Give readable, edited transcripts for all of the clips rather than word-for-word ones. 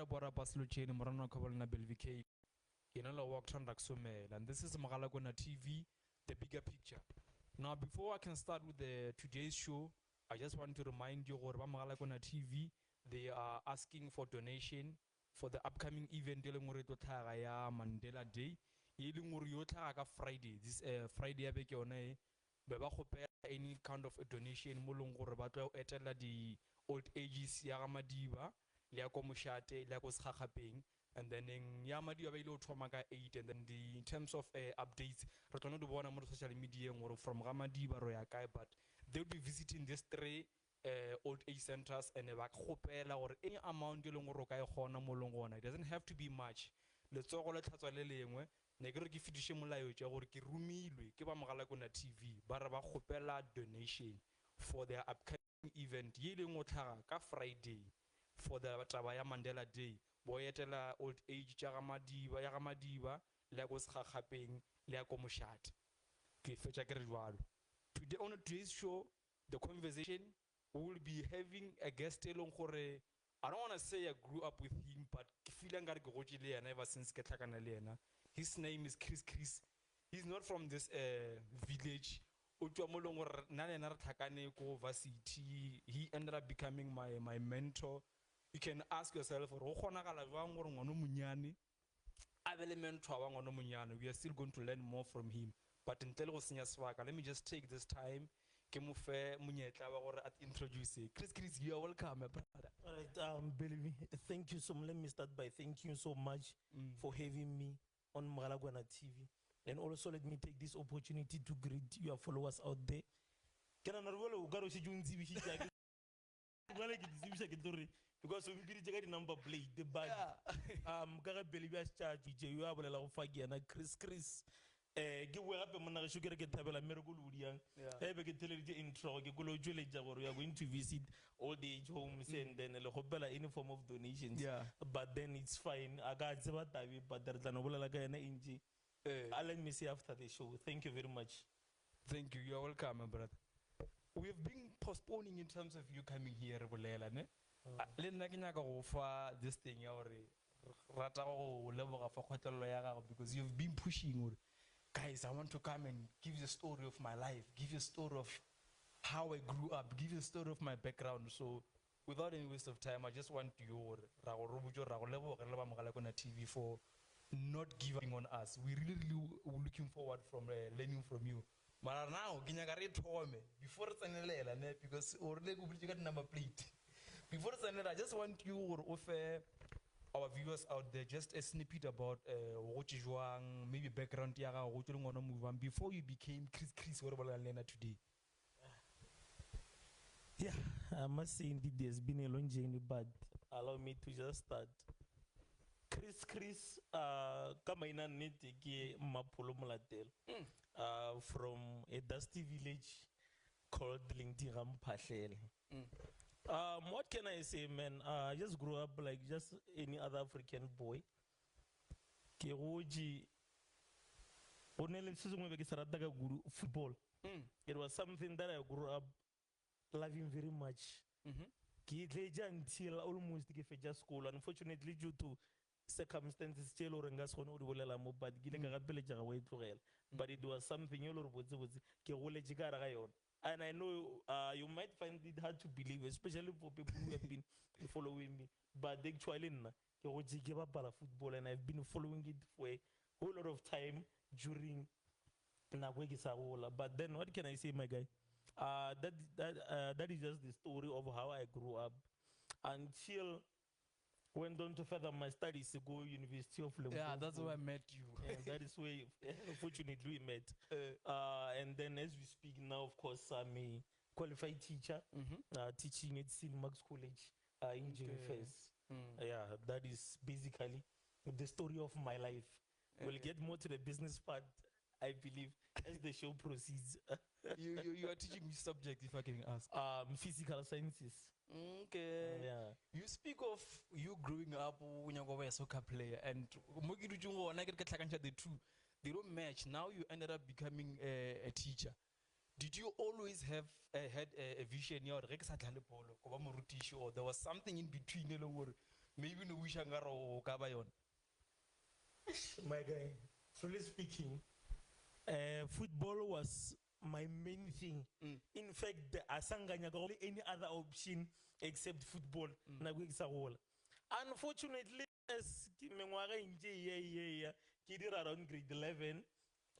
bora baslo chain morano kabalna belvk. Inala walk Raksumel, and this is Mogalakwena TV, the bigger picture. Now, before I can start with today's show, I just want to remind you about Mogalakwena TV. They are asking for donation for the upcoming event dealing with Mandela Day. Friday, this Friday, any kind of a donation, the old ages, Yaramadiba, Liako Mushate, Liako Skakaping. And then in Yamadi Avilo Tomaga 8, and then in terms of updates, Rotono do one on social media or from Ramadi Baroyakai, but they'll be visiting these three old age centers and a hopela or any amount de Longorokai Hona Molongona. It doesn't have to be much. Let's all let us Negro Gifidishimula or Kirumi, Kiba Mogalakwena TV, Baraba Hopela donation for their upcoming event, Yelling Otaka Friday for the Tabaya Mandela Day. Boyetela old age Yaramadiba, Lagos Hakaping, Lago Mushat. Today on today's show, the conversation we will be having a guest along Kore. I don't want to say I grew up with him, but ever since Ketakanalena. His name is Chris. He's not from this village. He ended up becoming my mentor. You can ask yourself, we are still going to learn more from him. But let me just take this time. Introduce Chris, you are welcome, my brother. All right, Belvi, thank you so much. Let me start by thanking you so much for having me on Mogalakwena TV. And also let me take this opportunity to greet your followers out there. Because we be the number plate, the bad. Gara Belibia charge, you have a lot of faggy and Chris. Give up a man, sugar get tabella, miracle, ever get tell the intro, you are going to visit all the age homes and then a hobella any form of donations. Yeah. But then it's fine. I got Zabatavi, but there's an Obalagana Inji. Let me see after the show. Thank you very much. Thank you. You're welcome, my brother. We've been postponing in terms of you coming here, this thing because you've been pushing. Guys, I want to come and give you a story of my life, give you a story of how I grew up, give you a story of my background. So, without any waste of time, I just want you TV for not giving on us. We really looking forward from learning from you. But now, before because already we got number plate. Before I just want you to offer our viewers out there just a snippet about what you doing, maybe background before you became Chris today. Yeah, I must say indeed there's been a long journey, but allow me to just start. Chris, kama ina neteke mapolo mulatel from a dusty village called Lingtiram Pashel. What can I say, man? I just grew up like just any other African boy. Football. It was something that I grew up loving very much. Until almost just school. Unfortunately, due to circumstances, but it was something and I know you might find it hard to believe, especially for people who have been following me. But actually, football, and I've been following it for a whole lot of time during Nagwegisawola. But then, what can I say, my guy? That is just the story of how I grew up until went on to further my studies to go University of Limpopo. Yeah, that's where I met you. That is where, fortunately, we met. And then as we speak now, of course, I'm a qualified teacher, teaching at St. Mark's College in JFS. Yeah, that is basically the story of my life. We'll get more to the business part, I believe, as the show proceeds. You are teaching which subject, if I can ask? Physical sciences. Okay. Yeah. You speak of you growing up when you were a soccer player, and the two, they don't match. Now you ended up becoming a teacher. Did you always have had a vision or there was something in between? maybe no wish ngaro ka ba yona. My guy, truly speaking, football was my main thing. In fact, asanganya only any other option except football. Unfortunately, as around grade 11,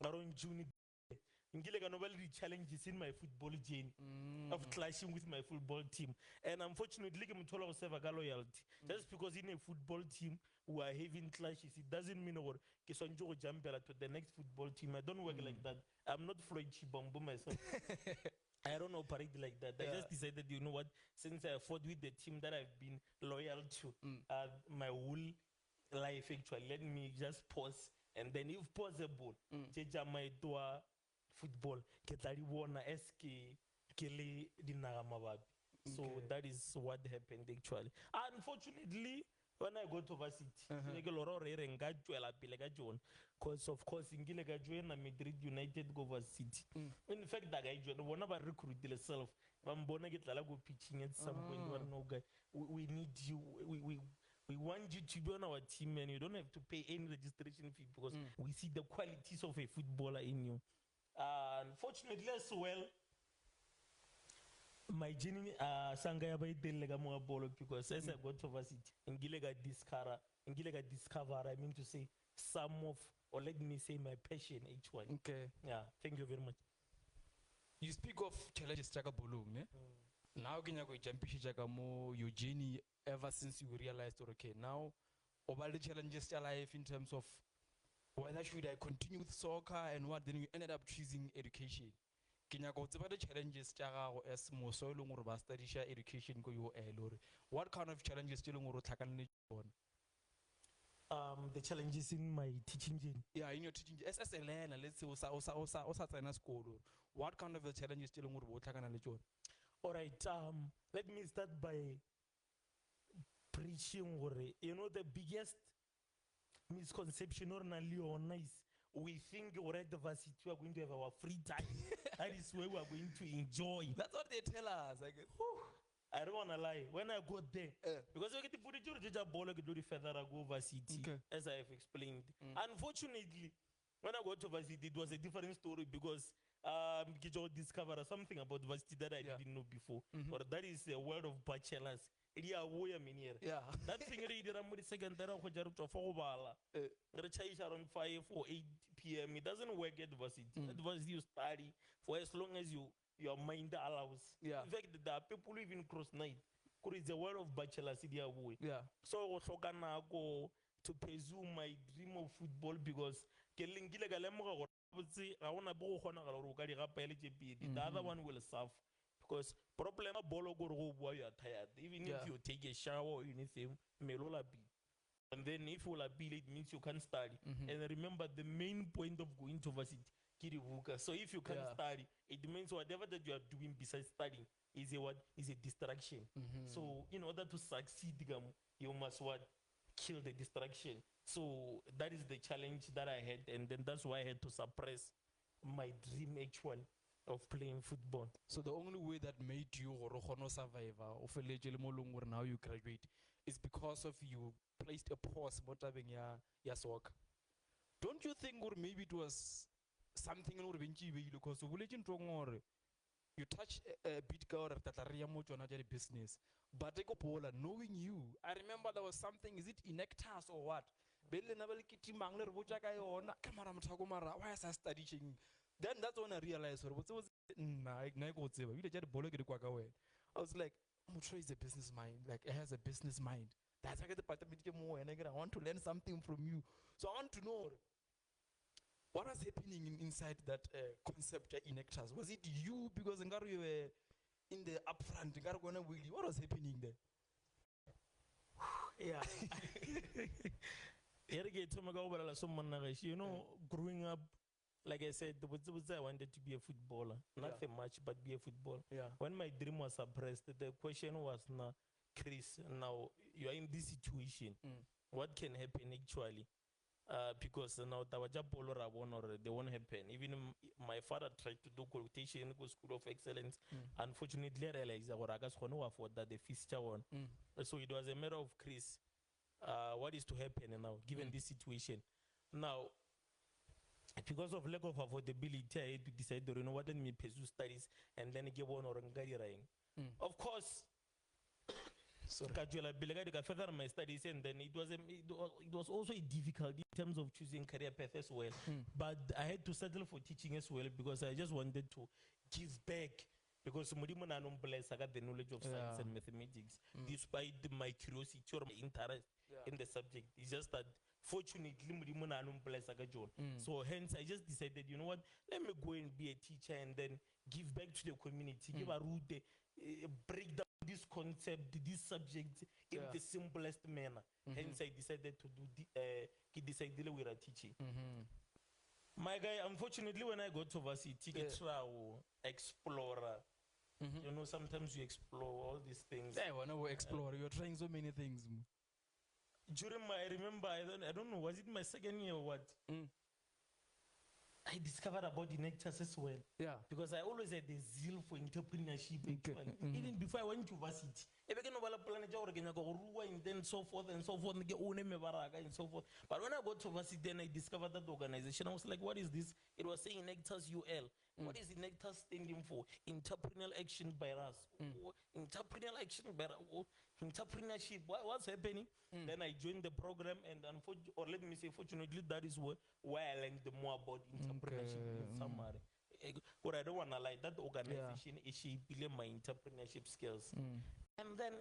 around June, the challenges in my football journey of clashing with my football team. And unfortunately, I'm loyalty. Just because in a football team we are having clashes, it doesn't mean what jump to the next football team. I don't work like that. I'm not Floyd Chibombo myself. I don't operate like that. I just decided, you know what, since I fought with the team that I've been loyal to my whole life, actually, let me just pause. And then, if possible, my football, so that is what happened, actually. Unfortunately, when I go to varsity, because of course in Madrid United go varsity. In fact, that guy one of our recruit themselves. Go pitching at some point. No guy, we need you. We want you to be on our team, and you don't have to pay any registration fee because we see the qualities of a footballer in you. Unfortunately, as well, my journey sangaya by delega bolo because as I got to varsity in Gilega discover, I mean to say some of, or let me say, my passion actually. Okay. Yeah, thank you very much. You speak of challenges Chaka Bolung, ne? Now can you go jump your journey ever since you realized okay, now all the challenges your life in terms of whether should I continue with soccer and what, then you ended up choosing education. Can you go to the challenges as more so long or study education go your what kind of challenges still on? The challenges in my teaching journey. Yeah, in your teaching as a learner, let's say osa school. What kind of challenges still on? All right, let me start by preaching. You know, the biggest misconception or is we think we're at the varsity, we are going to have our free time. That is where we are going to enjoy. That's what they tell us. I don't want to lie. When I got there, because we get to put it to the further I go varsity, as I have explained. Unfortunately, when I got to varsity, it was a different story because discover something about varsity that I didn't know before. Or that is a world of bachelors. Yeah, that thing around the second around 5 or 8 p.m. It doesn't work at varsity. At varsity you study for as long as your mind allows. Yeah. In fact, there are people who even cross night. Because it's a world of bachelors. Yeah. So I go to pursue my dream of football because the other one will suffer. Because problem bolo go you are tired. Even if you take a shower or anything, and then if you will it means you can't study. And remember the main point of going to varsity. So if you can't study, it means whatever that you are doing besides studying is a distraction. So in order to succeed, you must kill the distraction. So that is the challenge that I had, and then that's why I had to suppress my dream actually of playing football. So the only way that made you survivor of a now you graduate is because of you placed a pause ya soccer. Don't you think or maybe it was something because you touch a bit business, but they go knowing you. I remember there was something, is it Inectas or what? Why is I studying? Then that's when I realized I was like, Mutra is a business mind, like it has a business mind. That's why I get the more and I want to learn something from you. So I want to know what was happening inside that concept in Inectas. Was it you because you were in the upfront? What was happening there? Yeah. You know, growing up, like I said, I wanted to be a footballer. Nothing much, but be a footballer. Yeah. When my dream was suppressed, the question was, now, Chris, now you are in this situation. What can happen actually? Because now they won't happen. Even my father tried to do quotation go school of excellence. Unfortunately, I realized that I afford that the feature one. So it was a matter of Chris. what is to happen now, given this situation. Now, because of lack of affordability, I had to decide, you know what, let me pursue studies and then get one or of course. Sorry. I further my studies, and then it was also difficult in terms of choosing career path as well. But I had to settle for teaching as well because I just wanted to give back. Because I got the knowledge of science and mathematics, despite my curiosity or my interest in the subject. It's just that fortunately, so hence I just decided, you know what, let me go and be a teacher and then give back to the community, give a root, break down this concept, this subject in the simplest manner. Hence I decided to do with a teaching. My guy, unfortunately, when I got to varsity, explorer. You know, sometimes you explore all these things. Yeah, when I explore, you're trying so many things. During my, I remember, I don't know, was it my second year or what? I discovered about the nectars as well. Yeah. Because I always had the zeal for entrepreneurship. Even before I went to varsity. And then so forth and so forth. And so forth. But when I got to varsity, then I discovered that organization. I was like, what is this? It was saying Nectars UL. What is the Nectars standing for? Entrepreneurial action by us. Entrepreneurial action by entrepreneurship. What's happening? Then I joined the program, and or let me say, fortunately, that is where I learned more about entrepreneurship in summary. But I don't want to lie, that organization is shaping my entrepreneurship skills. And then,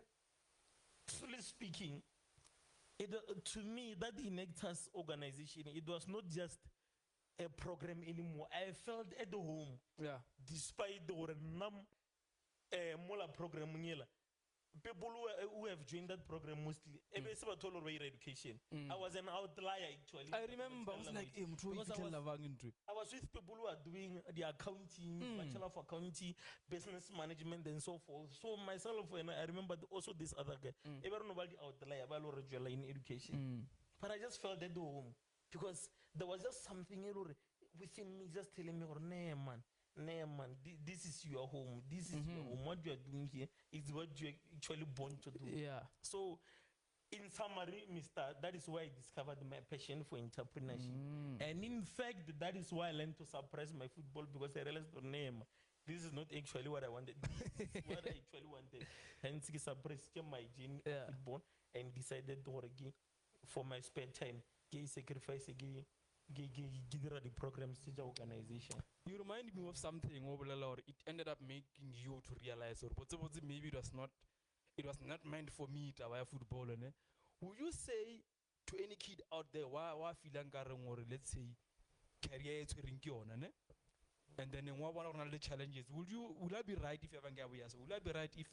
truly speaking, to me, that Nectars organization, it was not just a program anymore. I felt at home. Yeah. Despite the program, people who have joined that program mostly, education. I was an outlier actually. I remember, I was like, I was with people who are doing the accounting, Bachelor of Accounting, business management, and so forth. So myself, and I remember also this other guy. Everyone nobody outlier, in education. But I just felt at home because there was just something within me just telling me, nah man, this is your home. This is your home. What you are doing here is what you are actually born to do. Yeah. So, in summary, that is why I discovered my passion for entrepreneurship. And in fact, that is why I learned to suppress my football, because I realized, this is not actually what I wanted. This is what I actually wanted. Hence, I suppressed my gene football and decided to work for my spare time. Sacrifice again. The programs teacher organization. You remind me of something, or it ended up making you to realize, or maybe it was not meant for me to play football. Would you say to any kid out there, why feeling or let's say career is and then one of the challenges, would I be right if you have would I be right if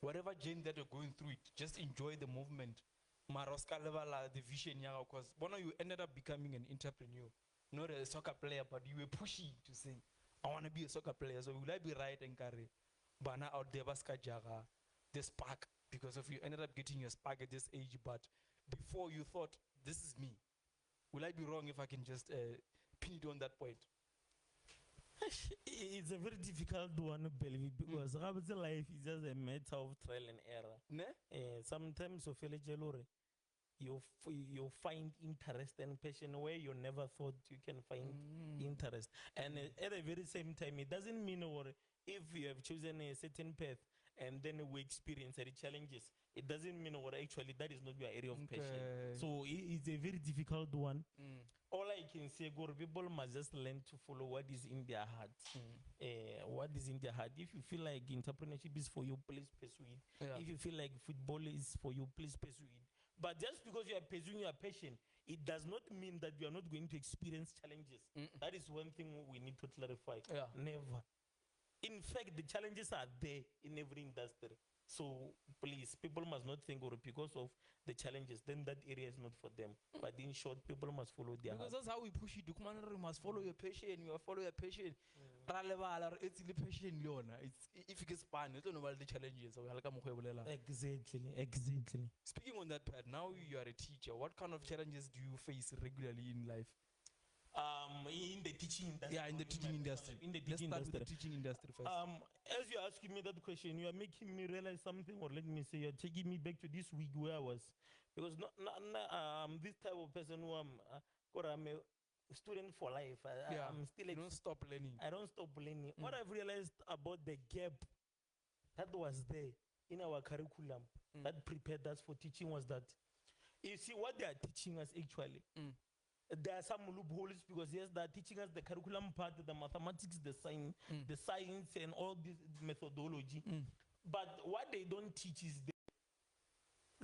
whatever gene that you're going through it, just enjoy the movement? Maroska level the vision, because one of you ended up becoming an entrepreneur, not a soccer player, but you were pushy to say, I want to be a soccer player. So will I be right and carry Bana out there Baska Jaga, the spark, because of you ended up getting your spark at this age, but before you thought this is me. Will I be wrong if I can just pin it on that point? It's a very difficult one, because life is just a matter of trial and error. Sometimes you find interest and passion where you never thought you can find interest. And at the very same time, it doesn't mean if you have chosen a certain path and then we experience any challenges, it doesn't mean actually that is not your area of passion. So it's a very difficult one. All I can say, people must just learn to follow what is in their heart. What is in their heart. If you feel like entrepreneurship is for you, please pursue it. If you feel like football is for you, please pursue it. But just because you are pursuing your passion, it does not mean that you are not going to experience challenges. That is one thing we need to clarify. Never. In fact, the challenges are there in every industry. So please, people must not think, because of the challenges, then that area is not for them. But in short, people must follow their heart. Because that's how we push it. You must follow your passion. You must follow your passion. It's the passion, it's if you get spun, you don't know what the challenges. Exactly. Speaking on that part, now you are a teacher. What kind of challenges do you face regularly in life? in the teaching industry. Yeah, in the teaching industry. In the Let's teaching start industry. with the teaching industry first. As you're asking me that question, you are making me realize something, or let me say, you're taking me back to this week where I was, because this type of person who I'm a student for life. Yeah, I'm still. you don't stop learning. I don't stop learning. What I've realized about the gap that was there in our curriculum that prepared us for teaching was that, you see, what they are teaching us actually. There are some loopholes, because yes, they're teaching us the curriculum part, the mathematics, the science, and all this methodology. But what they don't teach is the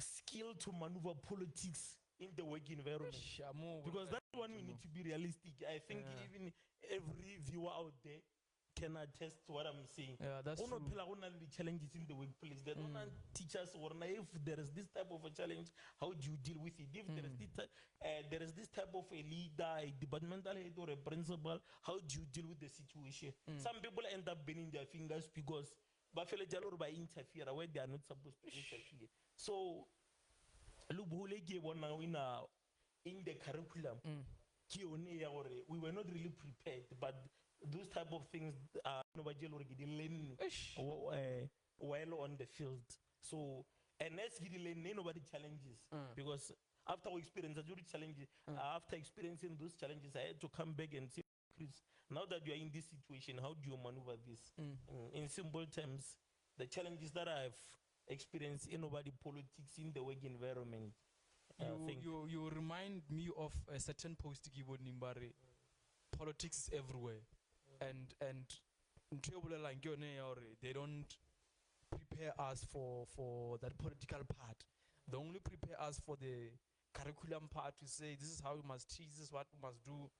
skill to maneuver politics in the work environment. Because that's one we need to be realistic. I think even every viewer out there can attest to what I'm saying. Yeah, that's true. The challenges in the workplace. They don't teach us, or if there is this type of a challenge, how do you deal with it? If there is this type of a leader, a departmental head, or a principal, how do you deal with the situation? Some people end up bending their fingers because by interfere where they are not supposed to interfere. So, in the curriculum, we were not really prepared, but those type of things nobody already learn while on the field. So, and as nobody challenges, because after we experience challenges, after experiencing those challenges, I had to come back and say, Chris, now that you are in this situation, how do you maneuver this? In simple terms, the challenges that I've experienced in nobody politics in the work environment. You remind me of a certain post given Nimbari. Politics is everywhere, and they don't prepare us for that political part. They only prepare us for the curriculum part to say this is how we must teach, this is what we must do.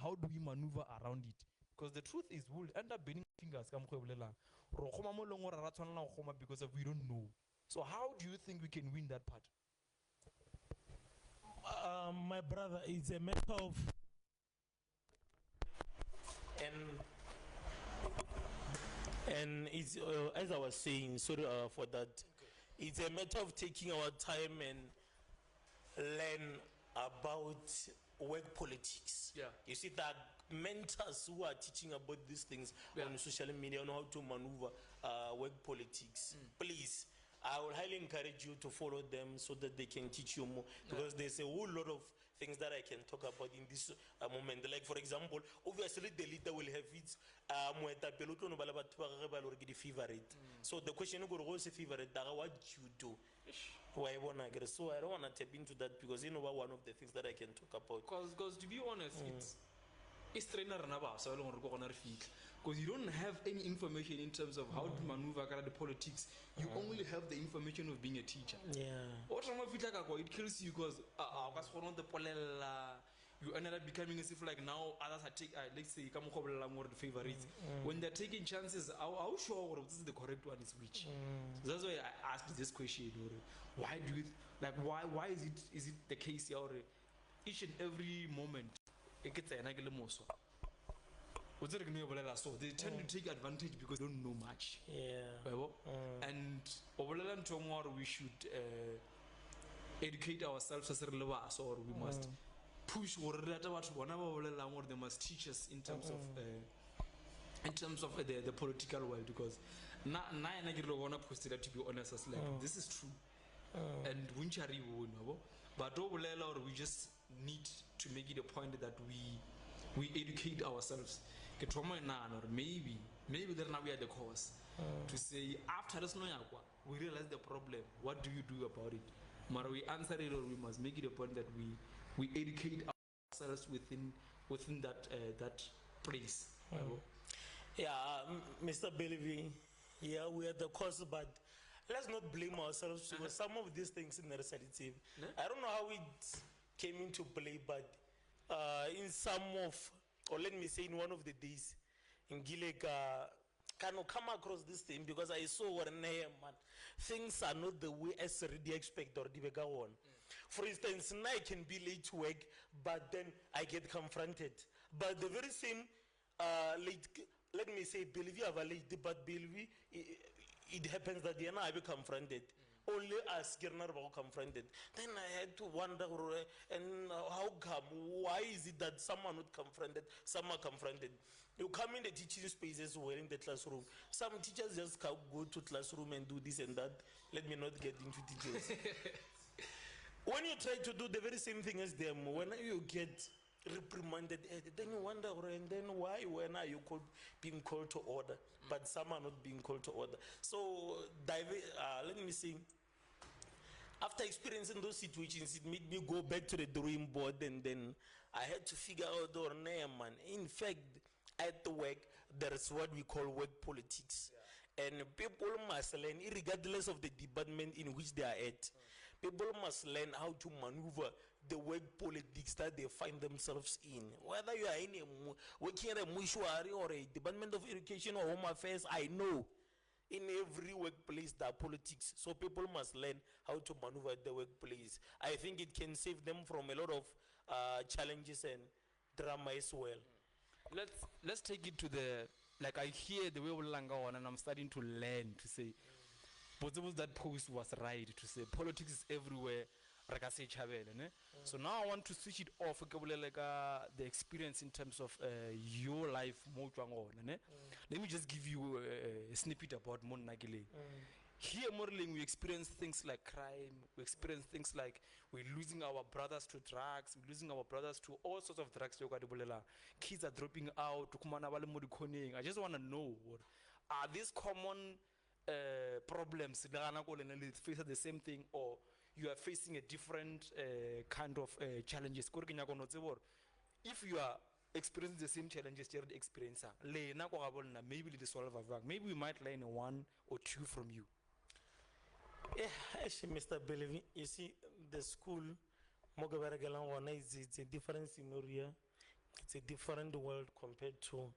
How do we maneuver around it? Because the truth is, we'll end up bending fingers because we don't know. So how do you think we can win that part? My brother, it's a matter of and it's as I was saying, sorry for that. It's a matter of taking our time and learn about work politics. Yeah. You see that mentors who are teaching about these things on social media on how to maneuver work politics. Please, I will highly encourage you to follow them so that they can teach you more, because there's a whole lot of things that I can talk about in this moment. Like, for example, obviously the leader will have its favorite. So the question is, what's a favorite? What you do? So I don't want to tap into that, because you know one of the things that I can talk about. Because to be honest, it's trainer because you don't have any information in terms of how to maneuver the politics. You only have the information of being a teacher. It kills you because you ended up becoming as if like now others are taking, let's say, the favorites. When they're taking chances, how sure this is the correct one is which? That's why I asked this question. Why do you, like, why is it the case here? Each and every moment, it gets a so they tend to take advantage because they don't know much. And we should educate ourselves as a or we must push they must teach us in terms of the political world, because to be honest, as like this is true. And but we just need to make it a point that we educate ourselves. Or maybe then now we are the cause to say after this we realize the problem. What do you do about it? Mara, we answer it, or we must make it a point that we educate ourselves within that place. Mr. Bellevue, we are the cause, but let's not blame ourselves because some of these things in the reality. I don't know how it came into play, but in some of, or let me say in one of the days, in Gileka, can come across this thing because I saw what man, things are not the way as already expect or the go on. For instance, now I can be late to work, but then I get confronted. But the very same late, let me say, Bellevue have a late, but Bellevue, it happens that I be confronted. only us getting confronted. Then I had to wonder, and how come? Why is it that some are not confronted, some are confronted? You come in the teaching space as well in the classroom. Some teachers just go to classroom and do this and that. Let me not get into details. When you try to do the very same thing as them, when you get reprimanded, then you wonder, and then why, when are you being called to order? But some are not being called to order. So, let me see. After experiencing those situations, it made me go back to the drawing board, and then I had to figure out, man. In fact, at the work, there is what we call work politics. Yeah. And people must learn, regardless of the department in which they are at, people must learn how to maneuver the work politics that they find themselves in. Whether you are working at a mortuary or a Department of Education or Home Affairs, I know in every workplace there are politics. So people must learn how to maneuver the workplace. I think it can save them from a lot of challenges and drama as well. Let's take it to the, like I hear the way we on, and I'm starting to learn to say, but that post was right to say politics is everywhere. So now I want to switch it off, like the experience in terms of your life. Let me just give you a snippet about Mon Nagile. Here, modeling, we experience things like crime, we experience things like we're losing our brothers to drugs, we're losing our brothers to all sorts of drugs. Kids are dropping out. I just want to know, are these common problems face the same thing, or you are facing a different kind of challenges? If you are experiencing the same challenges you're experiencing, maybe maybe we might learn one or two from you. Yeah, actually, Mr. Bellevue, you see, the school, Mogalakwena it's a different scenario. It's a different world compared to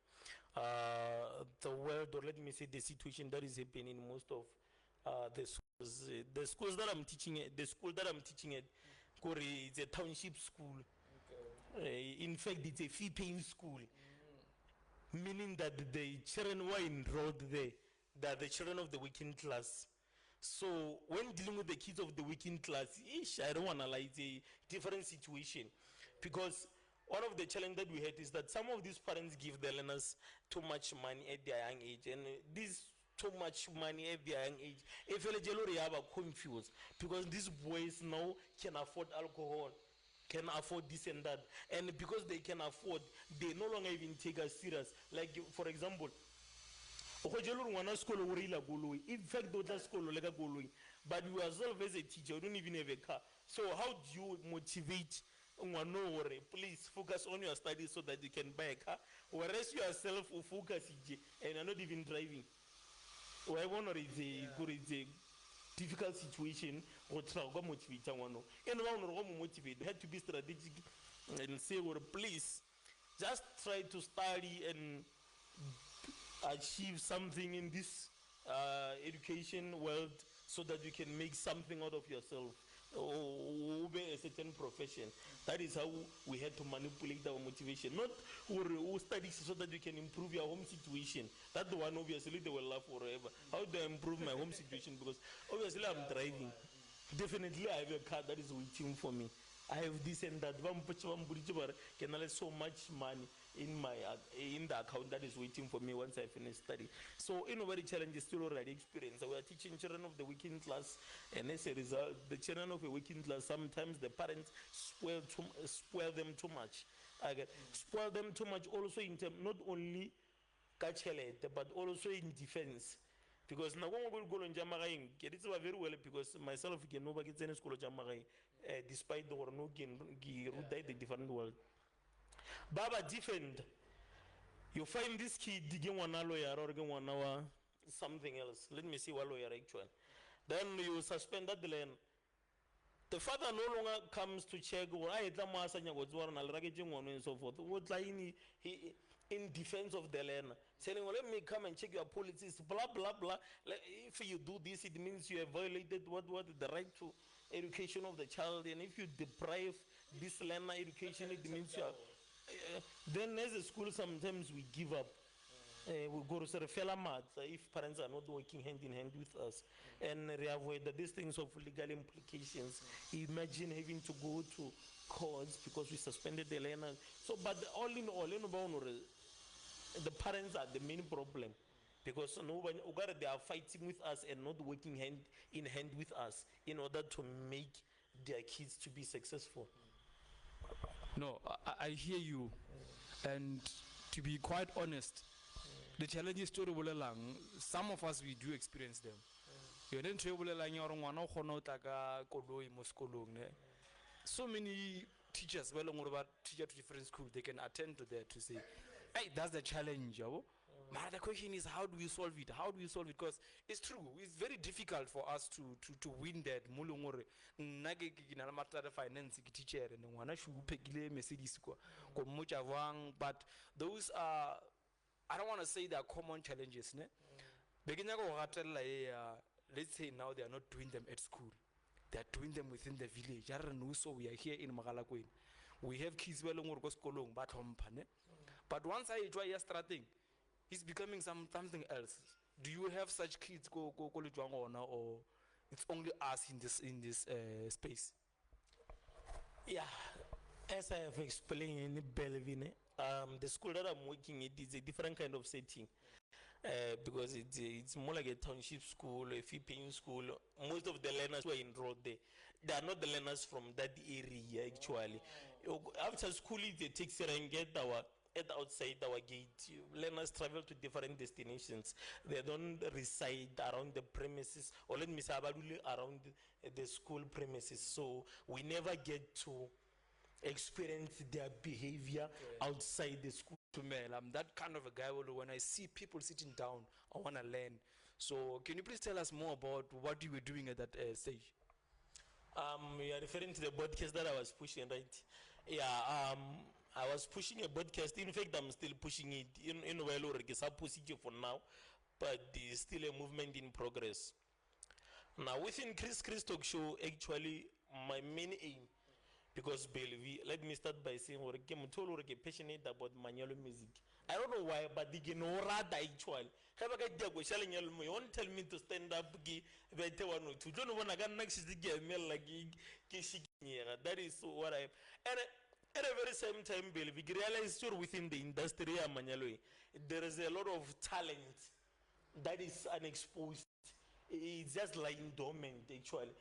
the world, or let me say, the situation that is happening in most of the schools. The schools that I'm teaching at, the school that I'm teaching at, Kori, it's a township school. Okay. In fact, it's a fee-paying school, meaning that the children who are enrolled there, that the children of the working class. So when dealing with the kids of the working class, I don't want to lie, it's a different situation, because one of the challenges that we had is that some of these parents give their learners too much money at their young age, and this too much money at their young age, if they are confused, because these boys now can afford alcohol, can afford this and that, and because they can afford, they no longer even take us serious. Like, for example, in fact, but you yourself as a teacher, you don't even have a car. So how do you motivate? Please focus on your studies so that you can buy a car, whereas you yourself will focus and are not even driving. I wonder it's a difficult situation or try to motivate someone. And motivate, you have to be strategic and say, well, please just try to study and achieve something in this education world so that you can make something out of yourself, or a certain profession. That is how we had to manipulate our motivation. Not who studies so that you can improve your home situation. That the one, obviously they will laugh forever. How do I improve my home situation? Because obviously I'm driving. Definitely I have a car that is waiting for me. I have this and that. Can I so much money in the account that is waiting for me once I finish study. So very challenge is still already experienced. We are teaching children of the working class, and as a result, the children of a working class, sometimes the parents spoil them too much. Spoil them too much also in terms, not only but also in defense. Because now when we go on Jamarain, it's very well, because myself can never get any school of Jamarain, despite the no the different world. Baba defend. You find this kid digging one lawyer or one hour something else. Let me see what lawyer actually. Then you suspend that land. The father no longer comes to check or I and so forth. What like in defense of the land, saying, well, let me come and check your policies, blah blah blah. If you do this, it means you have violated what the right to education of the child, and if you deprive this learner education, it means you are. Then as a school, sometimes we give up. we go to fela matsa if parents are not working hand in hand with us, and we avoid these things of legal implications. Imagine having to go to courts because we suspended the learners. So, but all in all, the parents are the main problem, because nobody, they are fighting with us and not working hand in hand with us in order to make their kids to be successful. No, I hear you, and to be quite honest, the challenges to bolelang, some of us we do experience them. You didn't bolelang ya ngwana o khona o tla ka koloi mo sekolong ne. So many teachers, well, teacher to different schools, they can attend to that to say, hey, that's the challenge. But the question is, how do we solve it? How do we solve it? Because it's true, it's very difficult for us to win that. Finance teacher and Mercedes, but those are, I don't want to say they are common challenges. Let's say now they are not doing them at school. They are doing them within the village. So we are here in Mogalakwena. We have kids but once I try starting, it's becoming something else. Do you have such kids or it's only us in this space? Yeah, as I have explained in Belleville, the school that I'm working at is a different kind of setting. Because it's more like a township school, a fee-paying school. Most of the learners who are enrolled there, they are not the learners from that area actually. After school, they take and get outside our gate. Learners travel to different destinations. They don't reside around the premises, or let me say around the school premises. So we never get to experience their behavior outside the school. I'm that kind of a guy. When I see people sitting down, I want to learn. So can you please tell us more about what you were doing at that stage? You are referring to the broadcast that I was pushing, right? Yeah, I was pushing a broadcast. In fact, I'm still pushing it in procedure for now, but there's still a movement in progress. Now, within Chris Talk Show, actually, my main aim, because let me start by saying I'm passionate about manual music. I don't know why, but they know rather actually. You won't tell me to stand up. That is what I am. And at the very same time, we realize within the industry, there is a lot of talent that is unexposed. It's just lying dormant actually.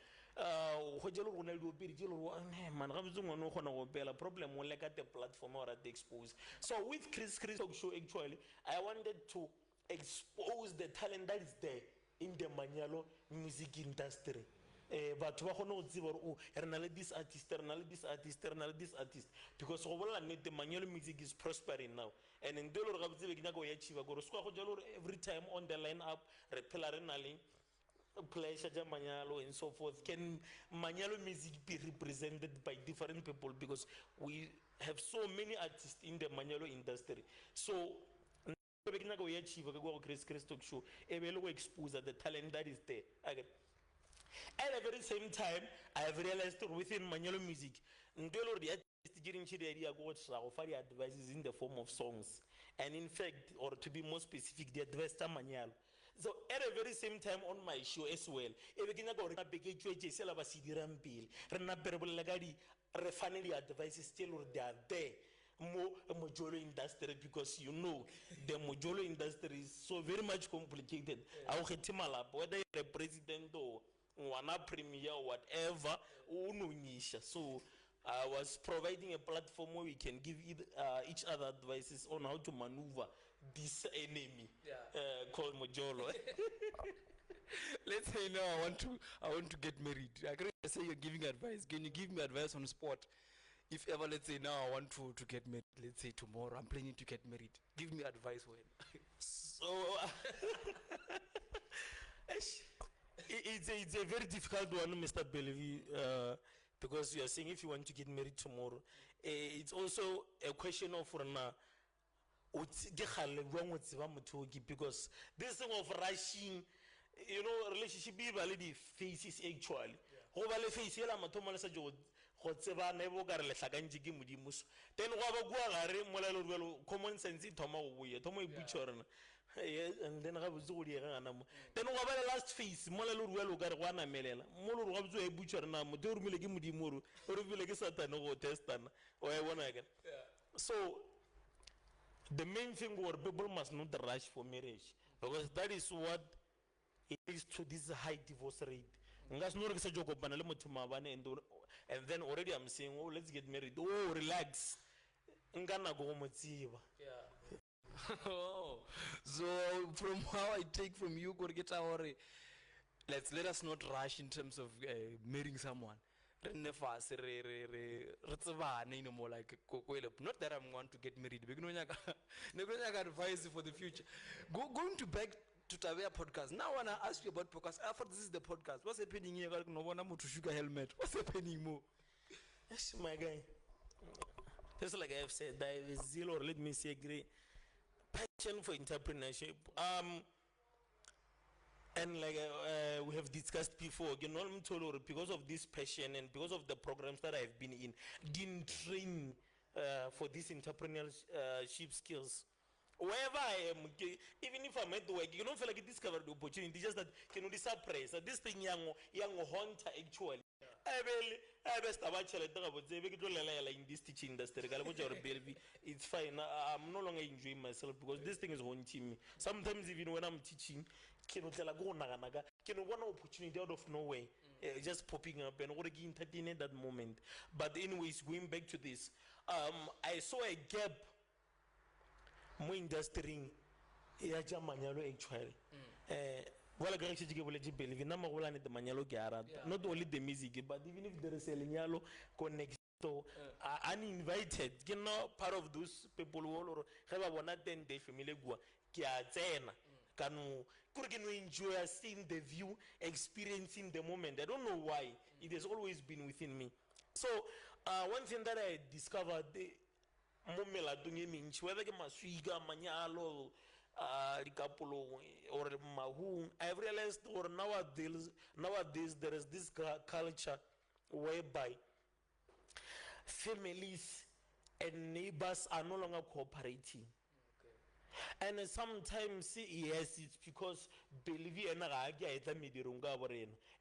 Problem at the platform or at the expose. So with Chris Talk Show actually, I wanted to expose the talent that is there in the Manyalo music industry. But this artist, because the Manyalo music is prospering now. And in every time on the line up, pleasure Manyalo and so forth. Can Manyalo music be represented by different people, because we have so many artists in the Manyalo industry. So Chris Talk Show expose the talent that is there. At the very same time, I have realized within Manyalo music, advices in the form of songs. And in fact, or to be more specific, the advice Manyalo. So at the very same time on my show as well, advices still they are there. Mojolo industry, because the Mojolo industry is so very much complicated. Whether you're a president or one premier or whatever, so I was providing a platform where we can give each other advices on how to maneuver this enemy called Mojolo. Let's say now I want to get married. I can say you're giving advice. Can you give me advice on sport? If ever, let's say now I want to get married. Let's say tomorrow I'm planning to get married. Give me advice when. So it's a very difficult one, Mr. Bellevue, because you are saying if you want to get married tomorrow, it's also a question of because this thing of rushing, relationship faces actually. go tsebana e bo ka re lehlakantse ke modimo so then go ba bua gare mola le rwelo common sense thoma go buya thoma e butša rena and then ga botse go diega gana mo then go ba le last phase mola le rwelo ka re go anamelela mo le go botse e butša rena mo te o rumile ke modimo o rumile ke satane go testana o e bona again so the main thing where people must not rush for marriage because that is what it leads to this high divorce rate. And then already I'm saying, oh, let's get married. Oh, relax. Yeah. Oh, so from how I take from you, let us not rush in terms of marrying someone. Not that I'm going to get married. I advise you for the future. Going to back to Tavia podcast. Now I want to ask you about podcast. I thought this is the podcast. What's happening here? No one to sugar helmet. What's happening more? Yes, my guy. Just like I've said, there is zeal or let me say great passion for entrepreneurship. And like we have discussed before, you know, because of this passion and because of the programs that I've been in, didn't train for these entrepreneurship skills. Wherever I am, even if I'm at work, you don't feel like I discovered the opportunity. Just that you know, this surprise, this thing young hunter actually. I best about in this teaching industry. It's fine. I'm no longer enjoying myself because this thing is haunting me. Sometimes even when I'm teaching, can one opportunity out of nowhere just popping up and what again at that moment. But anyways, going back to this, I saw a gap more industry actually. Well, not only the music, but even if there is a linyalo connect to uninvited, you know, part of those people who have one attend the family gua can enjoy seeing the view, experiencing the moment. I don't know why. It has always been within me. So one thing that I discovered whether masuiga manyalo or mahung, I've realized or nowadays there is this culture whereby families and neighbors are no longer cooperating. And sometimes yes, it's because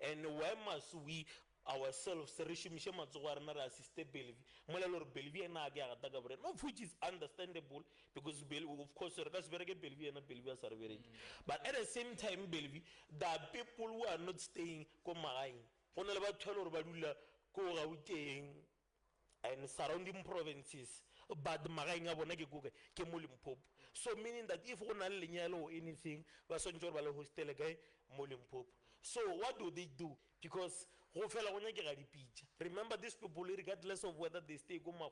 and why must we ourselves which is understandable because of course but at the same time there are people who are not staying and surrounding provinces but so meaning that if one or anything so what do they do? Because remember these people regardless of whether they stay or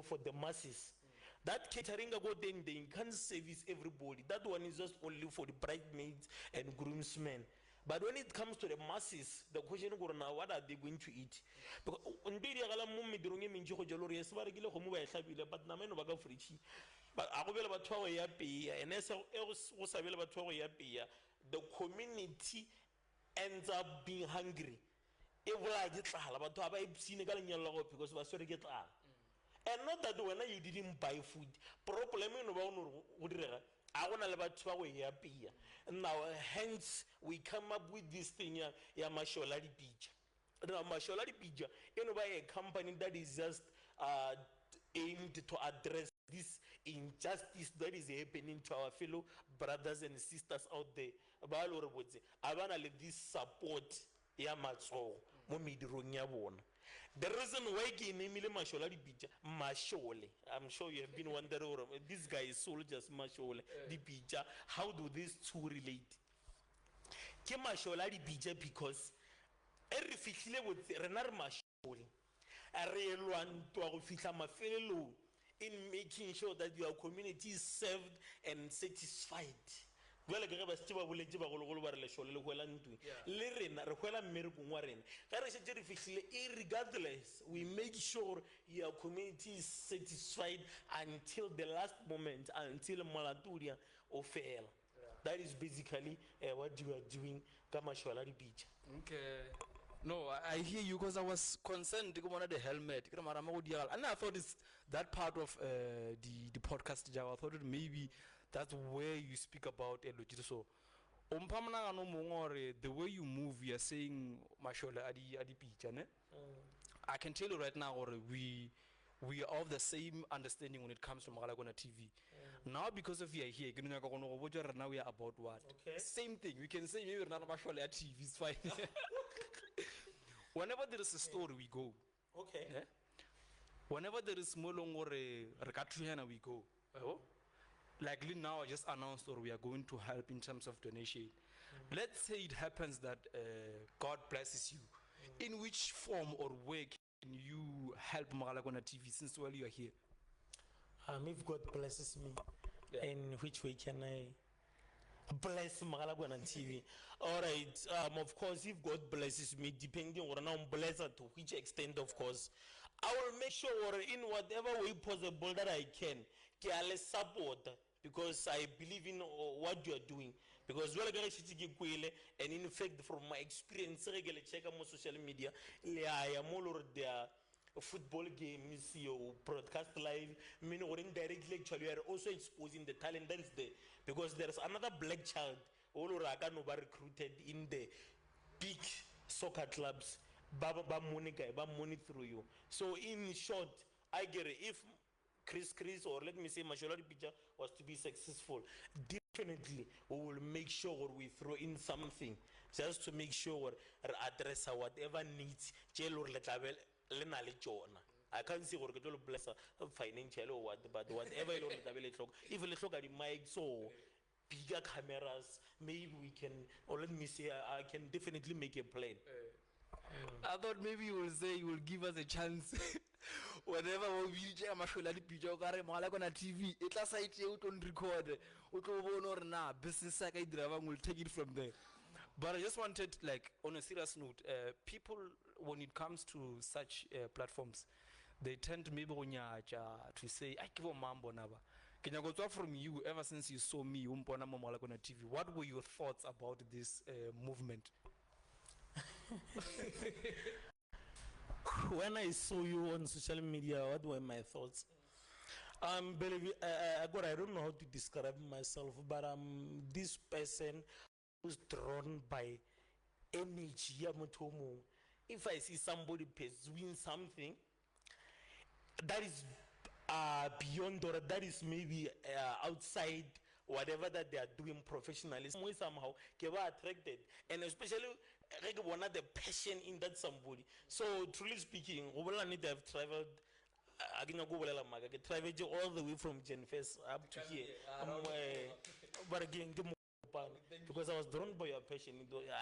for the masses. That catering they can't service everybody. That one is just only for the bridesmaids and groomsmen. But when it comes to the masses, the question is what are they going to eat? Because the community ends up being hungry. And not that when you didn't buy food, problem now hence we come up with this thing ya Masholari Beach. Now Masholari Beach, a company that is just aimed to address this injustice that is happening to our fellow brothers and sisters out there. This support the reason why Mashole, I'm sure you have been wondering, this guy is soldiers Mashole, the Bija. How do these two relate? Masholari Bija because every fitile with Renar Mashole, a real one to our Fitama fellow in making sure that your community is served and satisfied. Regardless, we make sure your community is satisfied until the last moment, until Malaturia or fail. That is basically what you are doing, Kamashwalari Beach. Okay. No, I hear you because I was concerned to the helmet. And I thought it's that part of the podcast. I thought it maybe that's where you speak about legit. So, the way you move, you're saying mashola adi picture, ne? I can tell you right now, or we are of the same understanding when it comes to Mogalakwena TV. Now, because of you are here, now we are about what? Okay. Same thing. We can say maybe we're not mashola TV. It's fine. Whenever there is a story, we go. Okay. Yeah? Whenever there is molongore rekatuyana, we go. Oh? Likely now I just announced or we are going to help in terms of donation. Let's say it happens that God blesses you. In which form or way can you help Mogalakwena TV since while you are here? If God blesses me, in which way can I bless Mogalakwena TV? All right. Of course, if God blesses me, depending on how blessed to which extent, of course, I will make sure in whatever way possible that I can, I'll support because I believe in what you are doing. Because and in fact, from my experience, regular check on social media, I am all over there. Football games, you broadcast live, meaning or indirectly actually you are also exposing the talent that is there. Because there's another black child, all recruited in the big soccer clubs, Baba Monica, money through you. So in short, I get it. If Chris, or let me say Masholari Picture was to be successful, definitely we will make sure we throw in something just to make sure address whatever needs. I can't say what bless financial or what, but whatever if you look at the mic, so bigger cameras, maybe we can, or let me say, I can definitely make a plan. I thought maybe you will say you will give us a chance. Whenever we check Masholari Picture, Mogalakwena TV, it last night you don't record. Business will take it from there. But I just wanted, like, on a serious note, people, when it comes to such platforms, they tend to maybe to say, I give a mambo naba. Can you go from you, ever since you saw me, Mogalakwena TV, what were your thoughts about this movement? When I saw you on social media, what were my thoughts? Believe I don't know how to describe myself, but I'm this person who's drawn by energy. If I see somebody pursuing something that is beyond, or that is maybe outside whatever that they are doing professionally, somehow get attracted, and especially one of the passion in that somebody. So truly speaking, I need to have traveled. I can go all the way from Genfest up to here. But again, because I was drawn by your passion.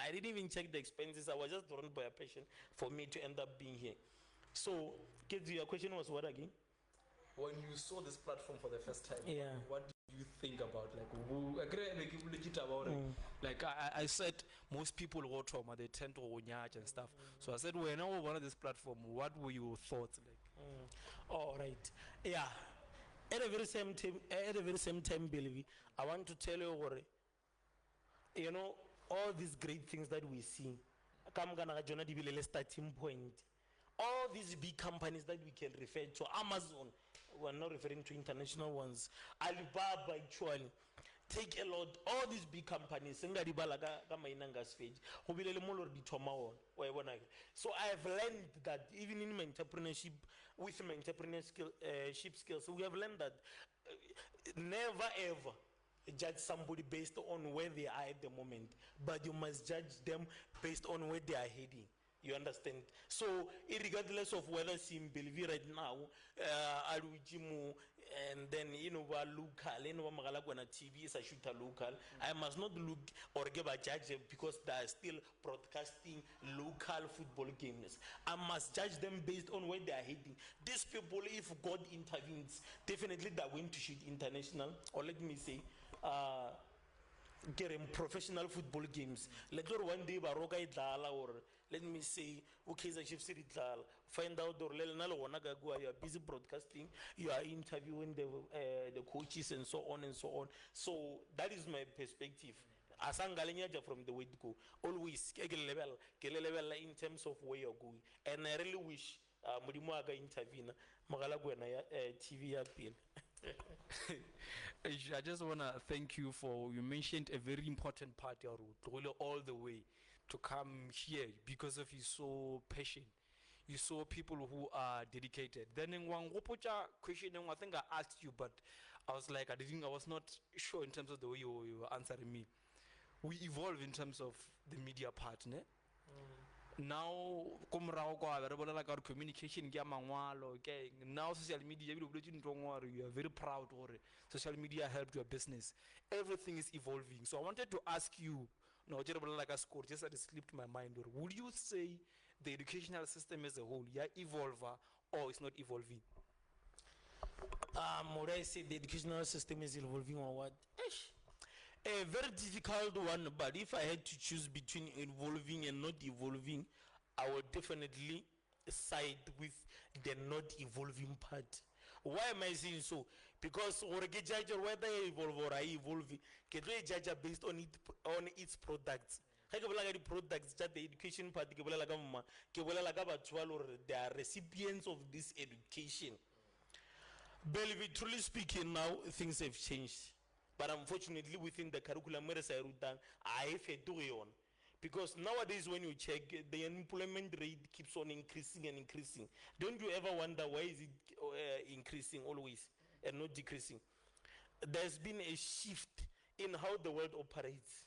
I didn't even check the expenses. I was just drawn by your passion for me to end up being here. So, your question was what again? When you saw this platform for the first time, yeah, what did you think about? Like I said, most people go trauma, they tend to onyach and stuff. So I said, when I wanted this platform, what were your thoughts like? All right, yeah. At the very same time, Billy, I want to tell you, all these great things that we see. Starting point. All these big companies that we can refer to, Amazon, we're not referring to international ones, Alibaba actually, take a lot, all these big companies, so I have learned that even in my entrepreneurship, with my entrepreneurship skills, we have learned that never ever judge somebody based on where they are at the moment, but you must judge them based on where they are heading. You understand? So, regardless of whether Simbelvi right now, Alujimu, and then local, Mogalakwena TV is a shooter local. I must not look or give a judge because they are still broadcasting local football games. I must judge them based on where they are heading. These people, if God intervenes, definitely they are going to shoot international, or let me say, getting professional football games. Let go one day Baroka Idala, or let me say Ukeza Chief City Dal, find out or Lenalo Wanagagua, you are busy broadcasting, you are interviewing the coaches and so on and so on. So that is my perspective. asangalenyaja from the way to go. Always ke level in terms of where you're going. And I really wish Modimo aga intervene Mogalakwena TV ya pele. I just want to thank you for, you mentioned a very important part, really all the way to come here because of you so patient. You saw people who are dedicated. Then in one question, I think I asked you, but I was like, I was not sure in terms of the way you were answering me. We evolve in terms of the media part, ne? Now communication now social media you are very proud or social media helped your business. Everything is evolving. So I wanted to ask you, no, like a score, just that it slipped my mind. Or would you say the educational system as a whole, evolve or it's not evolving? Would I say the educational system is evolving or what? A very difficult one, but if I had to choose between evolving and not evolving, I would definitely side with the not evolving part. Why am I saying so? Because or get judge whether I evolve or I evolve, get judge based on its products. The products that the education part they are recipients of this education. But truly speaking, now things have changed. But unfortunately, within the curriculum, I have to on. Because nowadays, when you check, the unemployment rate keeps on increasing and increasing. Don't you ever wonder why is it increasing always and not decreasing? There's been a shift in how the world operates.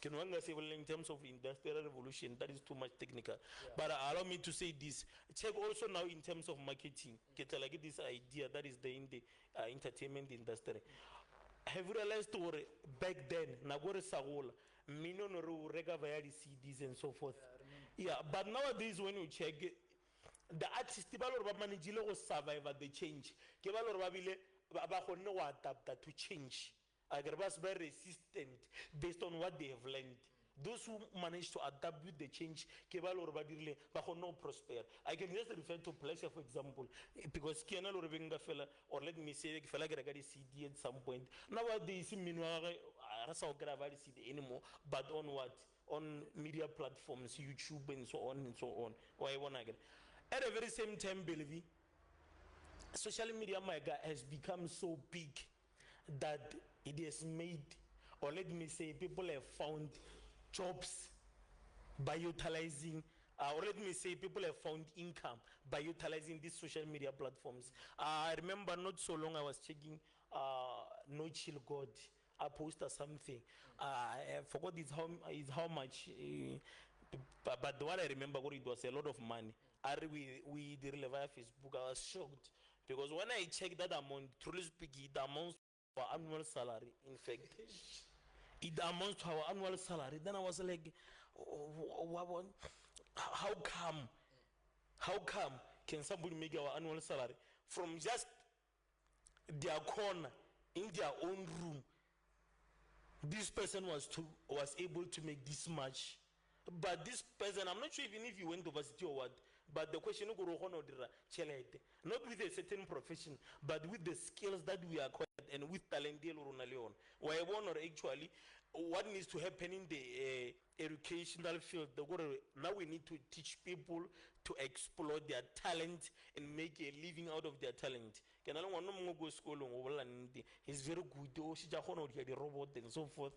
Can one say, well, in terms of industrial revolution, that is too much technical. Yeah. But allow me to say this. Check also now in terms of marketing. Get like this idea that is in the entertainment industry. Have you realized back then, Nagore Sagola, Mino Rega via the CDs and so forth? Yeah, but nowadays when you check, the artists, Managilo survivor, they change. Kebalo Rabile, Babahono adapt to change. Agrabas very resistant based on what they have learned. Those who manage to adapt with the change, Kebal or Badile, no prosper. I can just refer to pleasure, for example, because Kiana or Venga fella, or let me say, fella Gregari CD at some point. Nowadays, Minuare, I don't Gravity CD anymore, but on what? On media platforms, YouTube, and so on and so on. Why one again? At the very same time, Believe social media has become so big that it has made, or let me say, people have found jobs by utilizing, or let me say, people have found income by utilizing these social media platforms. I remember not so long I was checking No Chill God. I posted something. I forgot how much, but what I remember, it was a lot of money. We did via Facebook. I was shocked because when I checked that amount, truly speaking, it amounts to our annual salary. In fact, it amounts to our annual salary. Then I was like, how come? How come can somebody make our annual salary from just their corner in their own room? This person was able to make this much. But this person, I'm not sure even if you went to university or what, but the question not with a certain profession, but with the skills that we acquired and with talent. Why one or actually what needs to happen in the educational field? Now we need to teach people to explore their talent and make a living out of their talent. He's very good. The robot and so forth.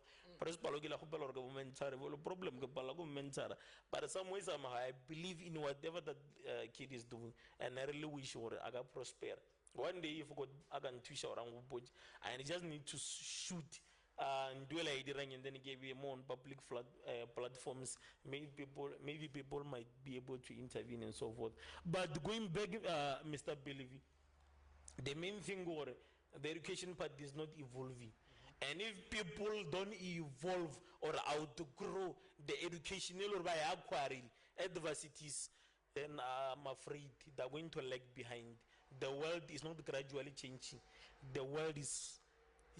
But some way somehow I believe in whatever that kid is doing, and I really wish I got prosper. One day if I can twitch around, I just need to shoot and do like and then give him on public platforms. Maybe people might be able to intervene and so forth. But going back, Mr. Believe, the main thing was the education part is not evolving. And if people don't evolve or outgrow the educational or by acquiring adversities, then I'm afraid they're going to lag behind. The world is not gradually changing. The world is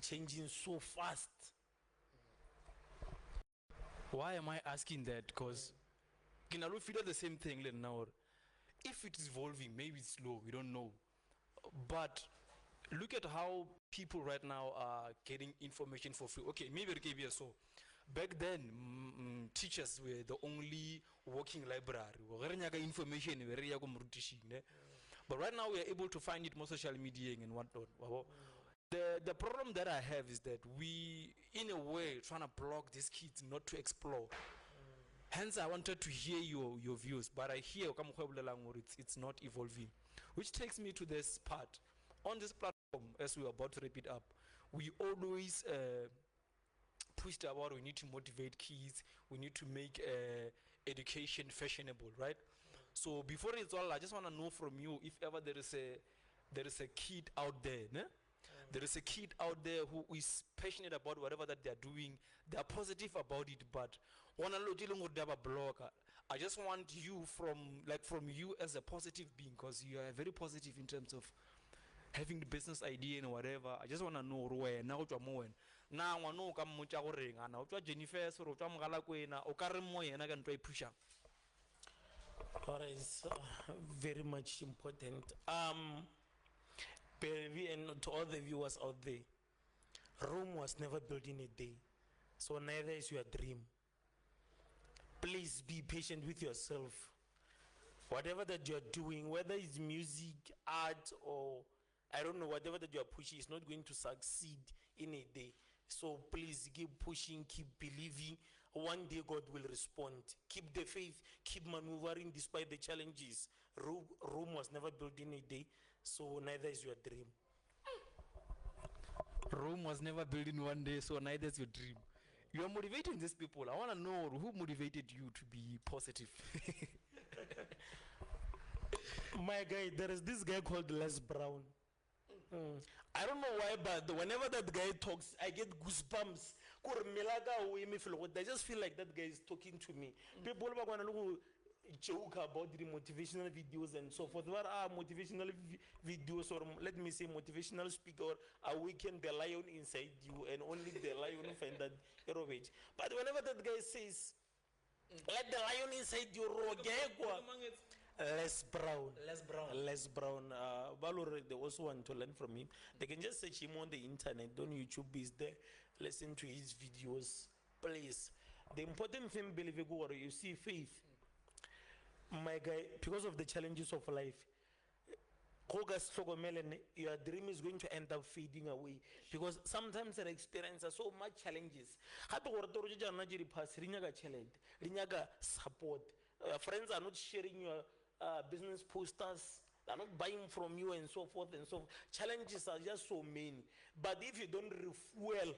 changing so fast. Why am I asking that? Because Kinalu feel the same thing now. If it is evolving, maybe it's slow, we don't know. But look at how people right now are getting information for free. Okay, maybe it can be so. Back then, teachers were the only working library. Ge re nyaka information we re ya ko morutišing, ne? But right now we are able to find it more social media and whatnot. The problem that I have is that we, in a way, trying to block these kids not to explore. Hence, I wanted to hear your views, but I hear it's not evolving. Which takes me to this part. On this platform, as we are about to wrap it up, we always pushed about we need to motivate kids, we need to make education fashionable, right? So before it's all, I just want to know from you if ever there is a kid out there, ne? There is a kid out there who is passionate about whatever that they are doing. They are positive about it, but I just want you from you as a positive being, because you are very positive in terms of having the business idea and whatever. I just want to know where now to mo when na ngwana o ka mmotsa go reng ana o tswa Jennifer so o tswa Mogalakwena o ka re mo yena ka ntwa e pusha. It's very much important. Baby, and to all the viewers out there, Rome was never built in a day, so neither is your dream. Please be patient with yourself. Whatever that you're doing, whether it's music, art, or I don't know, whatever that you're pushing is not going to succeed in a day. So please keep pushing, keep believing. One day God will respond. Keep the faith, keep maneuvering despite the challenges. Rome was never built in a day, so neither is your dream. Rome was never built in one day, so neither is your dream. You are motivating these people. I want to know who motivated you to be positive. My guy, there is this guy called Les Brown. I don't know why, but whenever that guy talks, I get goosebumps. I just feel like that guy is talking to me. People are going to joke about the motivational videos and so forth. What are motivational videos, or let me say motivational speaker, awaken the lion inside you, and only the lion find that courage. But whenever that guy says, let the lion inside you roar, Les Brown. Valor, they also want to learn from him. They can just search him on the internet, on YouTube, is there. Listen to his videos, please. The important thing, believe you see faith. My guy, because of the challenges of life, your dream is going to end up fading away, because sometimes the experience are so much challenges. Support. Friends are not sharing your business posters, they're not buying from you, and so forth and so forth. Challenges are just so many. But if you don't refuel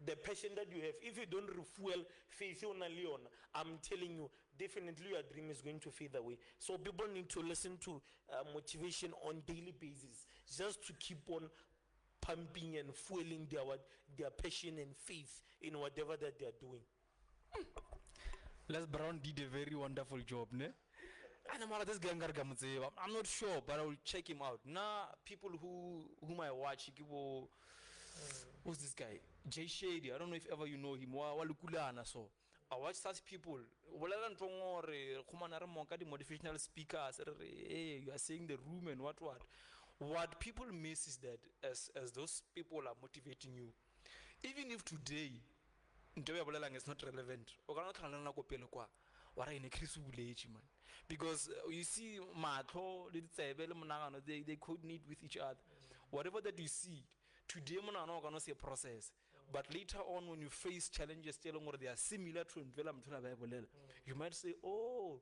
the passion that you have, if you don't refuel faith on Leon, I'm telling you, definitely your dream is going to fade away. So people need to listen to motivation on daily basis, just to keep on pumping and fueling their passion and faith in whatever that they are doing. Les Brown did a very wonderful job, ne? This guy, I'm not sure, but I will check him out. Now, people whom I watch, who's this guy? Jay Shady. I don't know if ever you know him. So I watch such people. Motivational speakers. Hey, you are saying the room and what. What people miss is that as those people are motivating you, even if today it's not relevant, man. Because you see, they coordinate with each other. Whatever that you see, today man are not gonna see a process. But later on, when you face challenges, they are similar to you might say, oh,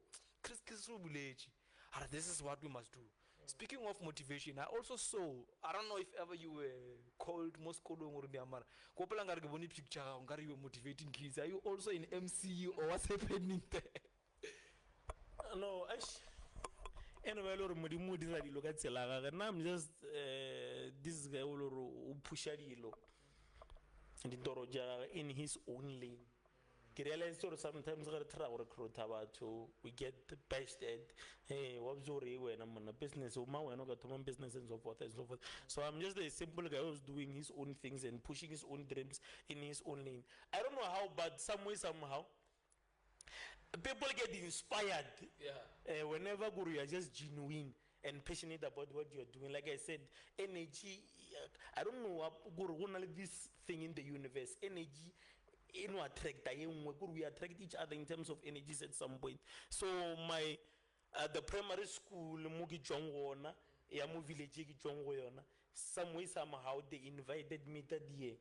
this is what we must do. Speaking of motivation, I also saw, I don't know if ever you were called Moscow or Myanmar. Picture, you were motivating kids. Are you also in MC or what's happening there? No, anyway, I'm just this guy who push in his own lane. Sometimes we get bested. Hey, what's your way? I'm on a business, business and so forth and so forth. So I'm just a simple guy who's doing his own things and pushing his own dreams in his own lane. I don't know how, but some way, somehow, people get inspired. Yeah. Whenever you are just genuine and passionate about what you're doing. Like I said, energy. I don't know what this thing in the universe. Energy no attract we attract each other in terms of energies at some point. So my the primary school mugi jongona ya mu village ki jongoyona, some way somehow they invited me that year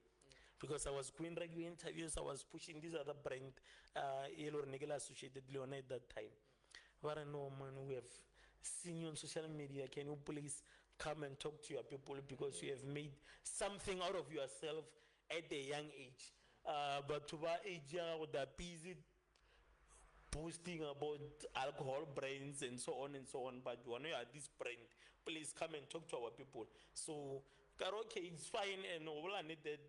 because I was going radio interviews, I was pushing this other brand Elor Negela associated Leona at that time. But I know, man, we have seen you on social media, can you please come and talk to your people because you have made something out of yourself at a young age. But to our age, with the busy posting about alcohol brands and so on and so on, but when you are this brand, please come and talk to our people. So karaoke it's fine, and all I needed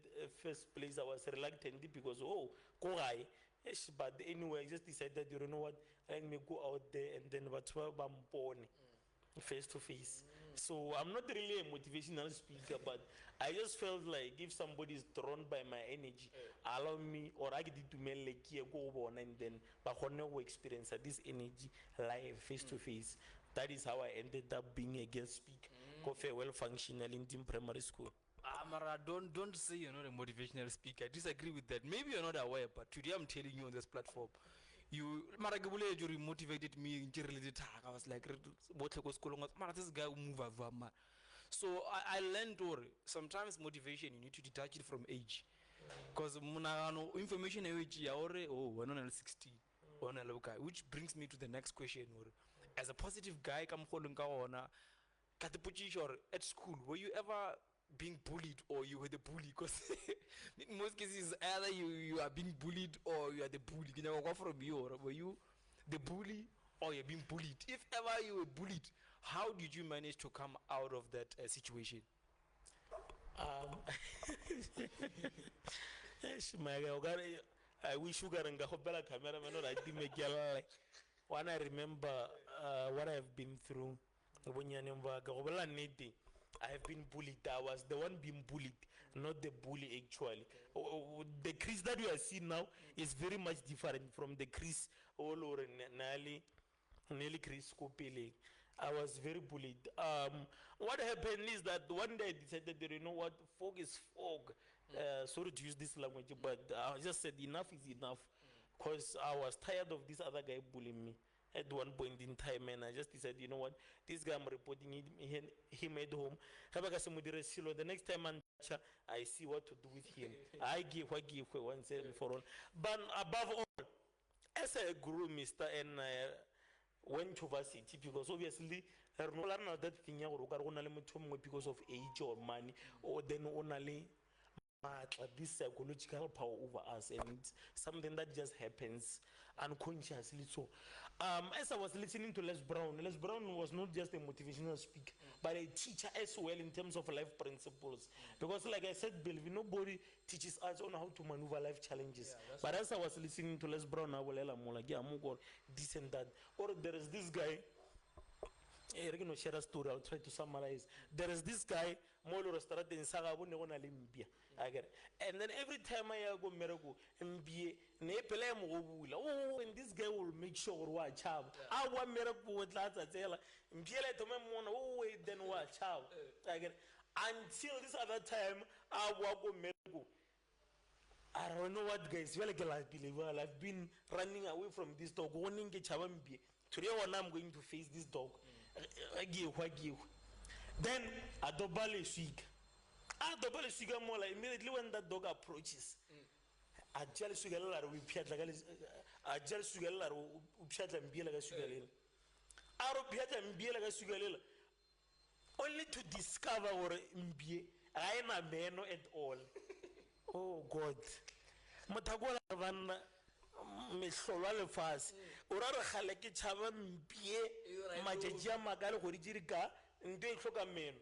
first place I was reluctant because go high. Yes, but anyway, I just decided, you know what, let me go out there and then what's what I'm born face to face. So I'm not really a motivational speaker, but I just felt like if somebody is drawn by my energy, allow me or I get to me like go on and then but will experience this energy live face to face. That is how I ended up being a guest speaker of a well functional in primary school. Amara, don't say you're not a motivational speaker. I disagree with that. Maybe you're not aware, but today I'm telling you on this platform. You motivated me in I was like, this guy will move over. So I learned sometimes motivation you need to detach it from age. Because information age we're not 16. Which brings me to the next question. As a positive guy, at school, were you ever being bullied or you were the bully? Because in most cases either you are being bullied or you are the bully. You know, from you, or were you the bully or you're being bullied? If ever you were bullied, how did you manage to come out of that situation? I wish you got a cameraman. When I remember what I've been through when you're I have been bullied. I was the one being bullied, not the bully actually. The Chris that you are seeing now is very much different from the Chris all over Nelly Chris Kopele. I was very bullied. What happened is that one day I decided that, you know what, fog is fog. Sorry to use this language, but I just said enough is enough, because I was tired of this other guy bullying me at one point in time, and I just decided, you know what, this guy I'm reporting him at home. The next time I see what to do with him. I give once and for all. But above all, as I grew, Mr. and went to varsity, because obviously that thing because of age or money, or then only this psychological power over us, and something that just happens unconsciously. So as I was listening to Les Brown was not just a motivational speaker, but a teacher as well in terms of life principles, because like I said, Belvi, nobody teaches us on how to maneuver life challenges. But as I was listening to Les Brown, I will like, yeah, this and that, or there is this guy. I'm going to share a story. I'll try to summarize. There is this guy, Molo restaurant in Sagabo, and then every time I go Merago, MBA, and this guy will make sure watch out. I want Merago with Lata Tela, MBA to my then watch out. Until this other time, I walk Merago. I don't know what guys, well, I believe I've been running away from this dog, wanting to today when I'm going to face this dog. Then Adobale Swig. Adobale Swig more like immediately when that dog approaches. I just sugar we piat like I just sugar piat and be like a sugar. Aro piat and be like a sugar. Only to discover or mbie I am a man at all. Oh God. Matagola van me solale fast. Urara khaleki chava mbie majajia magalo horijirika nde choka men.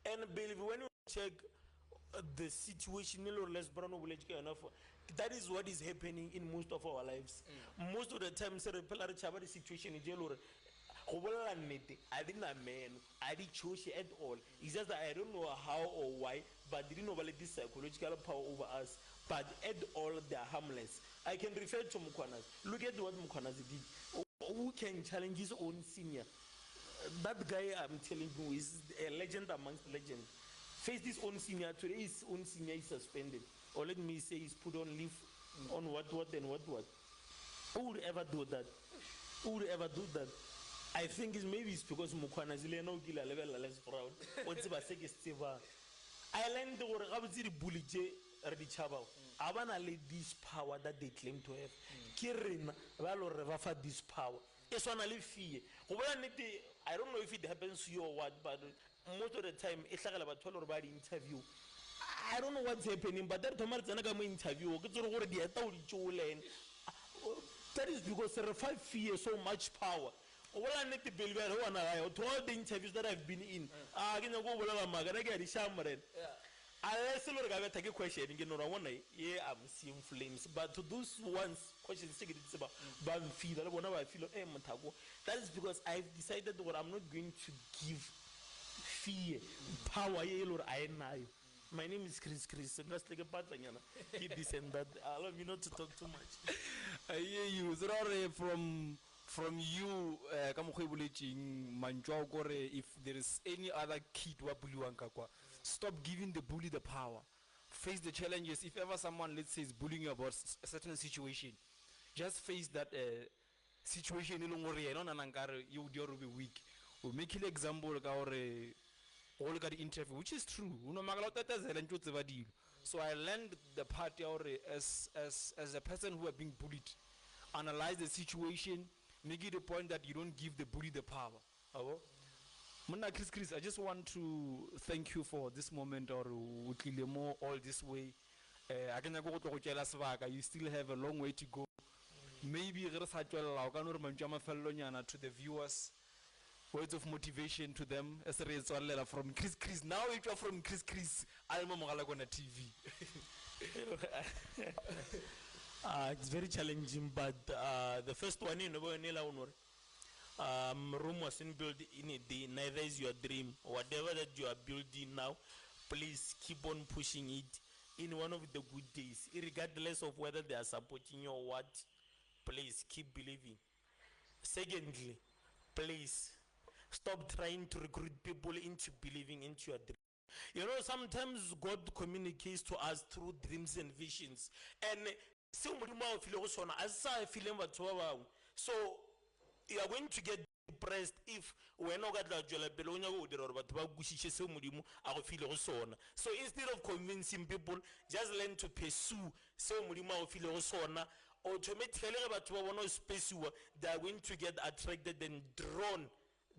And believe when you check the situation or less brown village enough, that is what is happening in most of our lives. Most of the time cerebral chava situation in jail or I didn't a man, I didn't choose at all. It's just that I don't know how or why, but didn't know this psychological power over us. But at all, they are harmless. I can refer to Mukwanas. Look at what Mukwanas did. Who can challenge his own senior? That guy I'm telling you is a legend amongst legends. Face this own senior. Today his own senior is suspended. Or let me say he's put on leave on what and what. Who would ever do that? Who would ever do that? I think maybe it's because Mukwana zile no kila level less proud. What's ba se ke tseba. I learned gore ga botse di bully tse re di tšhabao a bana le this power that they claim to have ke rena ba lo re ba fa this power e swana le fear go bona nnete I don't know if it happens to you or what, but most of the time e tlhagela batho ba le ba di interview I don't know what's happening, but that tomar tsena ka mo interview ke tsore gore di eta o di tšoleng that is because re fa fear so much power. Ola nnete pele ba re wana ga to all the interviews that I've been in ke nyako go bolela magana ke a di shamren unless le re ka betha ke question ke no ra bona I'm seeing flames, but to those ones questions se ke di tseba ba mfila le bona ba feel mothako. That is because I've decided that I'm not going to give fear power ye le I nayo. My name is Chris nka se ke patlanyana ke this and that. Allow me not to talk too much. I hear you. From you, if there is any other kid stop giving the bully the power. Face the challenges. If ever someone, let's say, is bullying you about a certain situation, just face that situation. You will be weak. We'll make an example all the interview, which is true. So I learned the part as a person who has been bullied. Analyze the situation. Make it a point that you don't give the bully the power. Chris, I just want to thank you for this moment or all this way. You still have a long way to go. Maybe to the viewers, words of motivation to them. From Chris. Now you are from Chris. I'm Mogalakwena TV. It's very challenging, but the first one Rome wasn't built in a day, neither is your dream. Whatever that you are building now, please keep on pushing it in one of the good days, regardless of whether they are supporting you or what. Please keep believing. Secondly, please stop trying to recruit people into believing into your dream. You know, sometimes God communicates to us through dreams and visions, and so you are going to get depressed if we're not going to so instead of convincing people, just learn to pursue automatically they are going to get attracted and drawn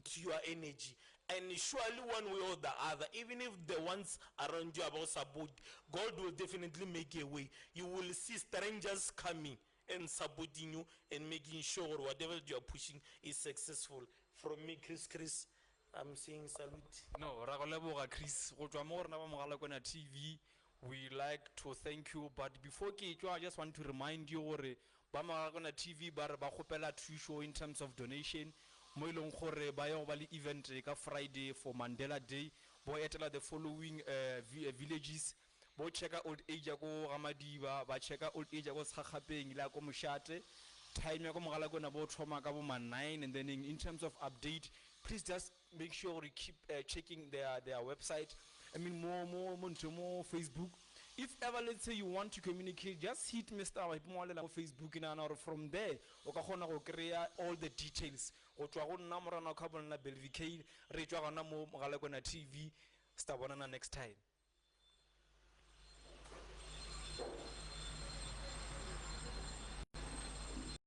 to your energy. And surely one way or the other, even if the ones around you about support, God will definitely make a way. You will see strangers coming and supporting you and making sure whatever you are pushing is successful. From me, Chris, I'm saying salute. No, Chris, Mogalakwena TV, we like to thank you. But before I just want to remind you, Mogalakwena TV, show in terms of donation. Mo ilong gore ba yo ba le event ka Friday for Mandela Day, bo etela the following villages, bo check old age ya go Ramadiba, ba check old age ya go Skhagapeng la ko Moshate, time ya go Mogalakwena bo thoma ka bo man 9. And then in terms of update, please just make sure you keep checking their website. I mean more Facebook. If ever, let's say you want to communicate, just hit Mr. Waipumolela on Facebook or from there. Create all the details. Begin. Mogalakwena TV. Start next time.